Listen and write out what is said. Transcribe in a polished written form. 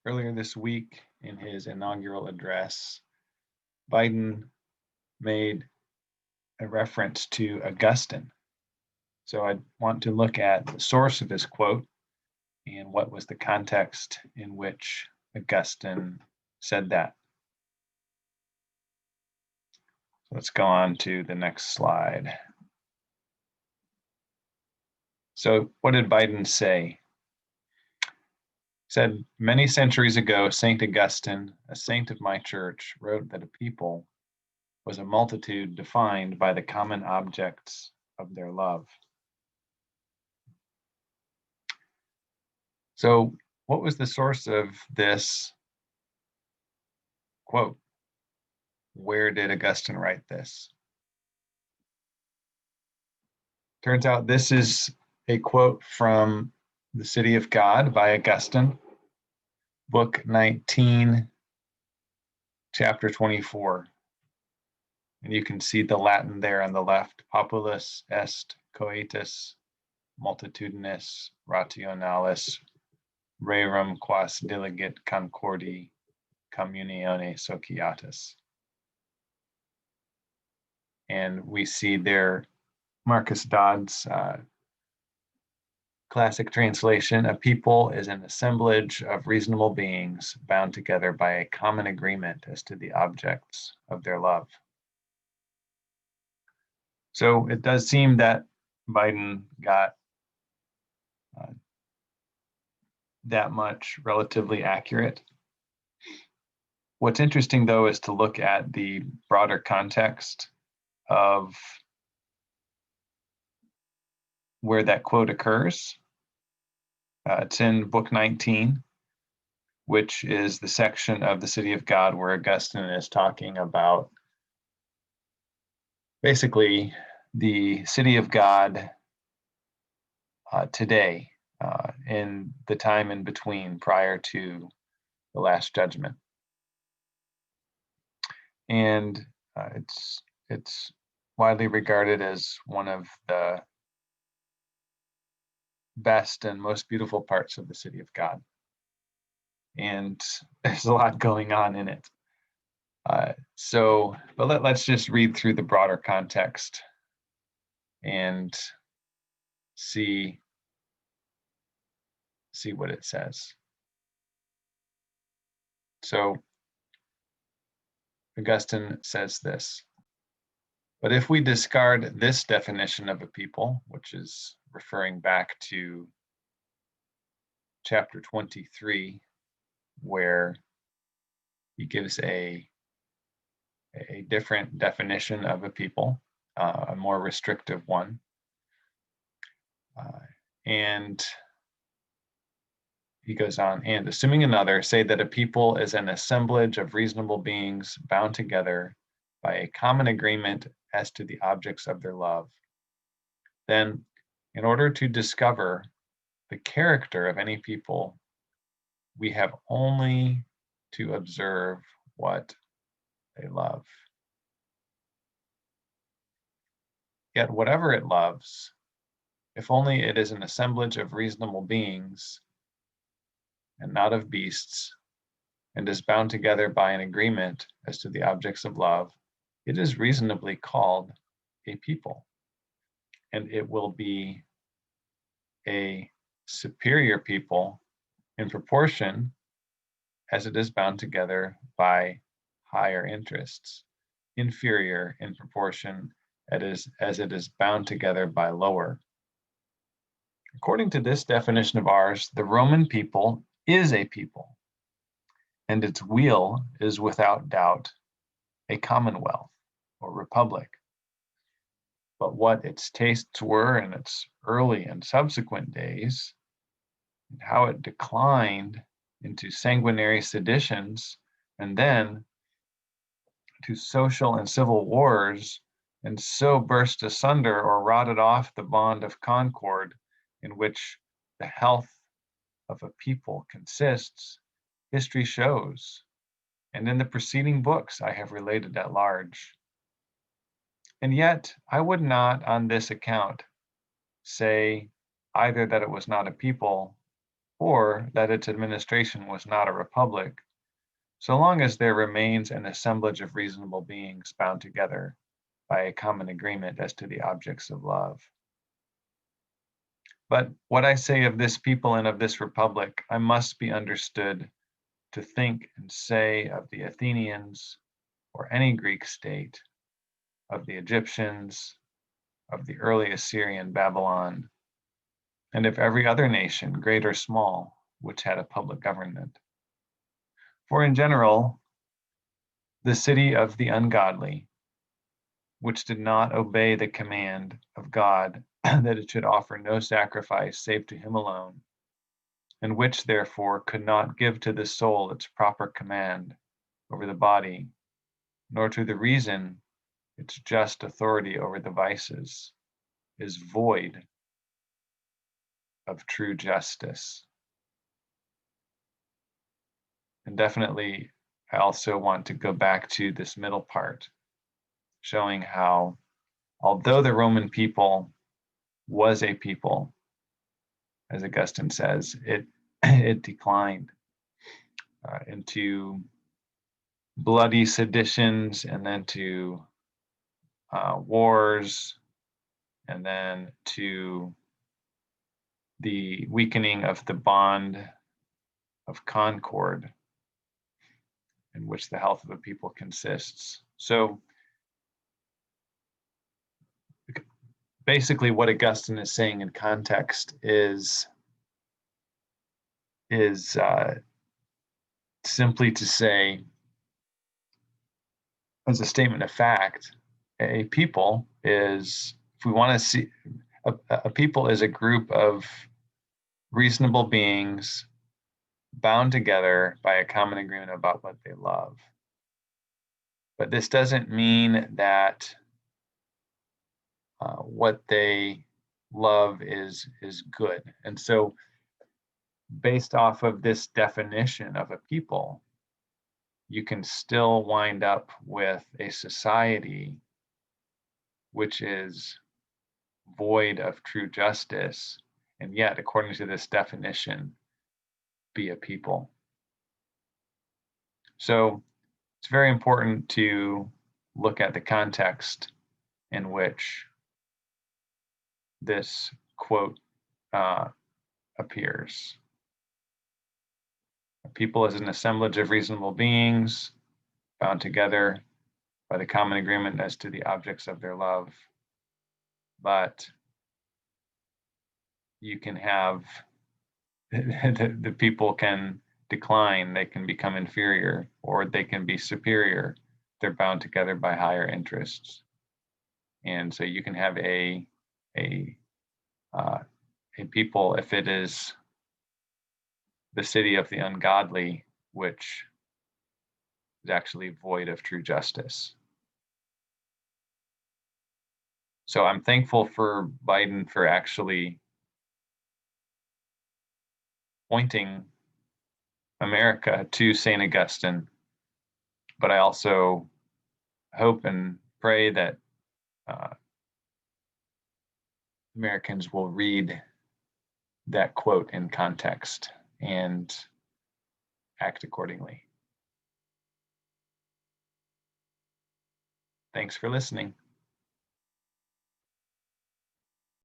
Earlier this week, in his inaugural address, Biden made a reference to Augustine. So I want to look at the source of this quote and what was the context in which Augustine said that. So let's go on to the next slide. So what did Biden say? Said, many centuries ago, St. Augustine, a saint of my church, wrote that a people was a multitude defined by the common objects of their love. So what was the source of this quote? Where did Augustine write this? Turns out this is a quote from The City of God by Augustine, book 19, chapter 24. And you can see the Latin there on the left, populus est coetus multitudinus rationalis rerum quas diligit concordi communione sociatis. And we see there Marcus Dodd's classic translation, a people is an assemblage of reasonable beings bound together by a common agreement as to the objects of their love. So it does seem that Biden got that much relatively accurate. What's interesting, though, is to look at the broader context of where that quote occurs. It's in book 19, which is the section of the City of God where Augustine is talking about basically the City of God today, in the time in between prior to the Last Judgment. And it's widely regarded as one of the best and most beautiful parts of the City of God. And there's a lot going on in it. But let's just read through the broader context and see what it says. So Augustine says this, but if we discard this definition of a people, which is referring back to chapter 23, where he gives a different definition of a people, a more restrictive one. And he goes on, and assuming another, say that a people is an assemblage of reasonable beings bound together by a common agreement as to the objects of their love. Then, in order to discover the character of any people, we have only to observe what they love. Yet whatever it loves, if only it is an assemblage of reasonable beings and not of beasts, and is bound together by an agreement as to the objects of love, it is reasonably called a people, and it will be a superior people in proportion as it is bound together by higher interests, inferior in proportion as it is bound together by lower. According to this definition of ours, the Roman people is a people, and its wheel is without doubt a commonwealth or republic. But what its tastes were in its early and subsequent days, and how it declined into sanguinary seditions, and then to social and civil wars, and so burst asunder or rotted off the bond of concord in which the health of a people consists, history shows, and in the preceding books I have related at large. And yet I would not on this account say either that it was not a people or that its administration was not a republic, so long as there remains an assemblage of reasonable beings bound together by a common agreement as to the objects of love. But what I say of this people and of this republic, I must be understood to think and say of the Athenians or any Greek state, of the Egyptians, of the early Assyrian Babylon, and of every other nation, great or small, which had a public government. For in general, the city of the ungodly, which did not obey the command of God that it should offer no sacrifice save to him alone, and which therefore could not give to the soul its proper command over the body, nor to the reason its just authority over the vices, is void of true justice. And definitely, I also want to go back to this middle part, showing how, although the Roman people was a people, as Augustine says, it declined into bloody seditions, and then to wars, and then to the weakening of the bond of concord in which the health of a people consists. So basically what Augustine is saying in context is simply to say, as a statement of fact, a people is, if we want to see, a people is a group of reasonable beings bound together by a common agreement about what they love. But this doesn't mean that what they love is good. And so, based off of this definition of a people, you can still wind up with a society which is void of true justice, and yet, according to this definition, be a people. So it's very important to look at the context in which this quote appears. A people is an assemblage of reasonable beings bound together by the common agreement as to the objects of their love. But you can have, the people can decline, they can become inferior, or they can be superior. They're bound together by higher interests. And so you can have a people, if it is the city of the ungodly, which is actually void of true justice. So I'm thankful for Biden for actually pointing America to St. Augustine, but I also hope and pray that Americans will read that quote in context and act accordingly. Thanks for listening.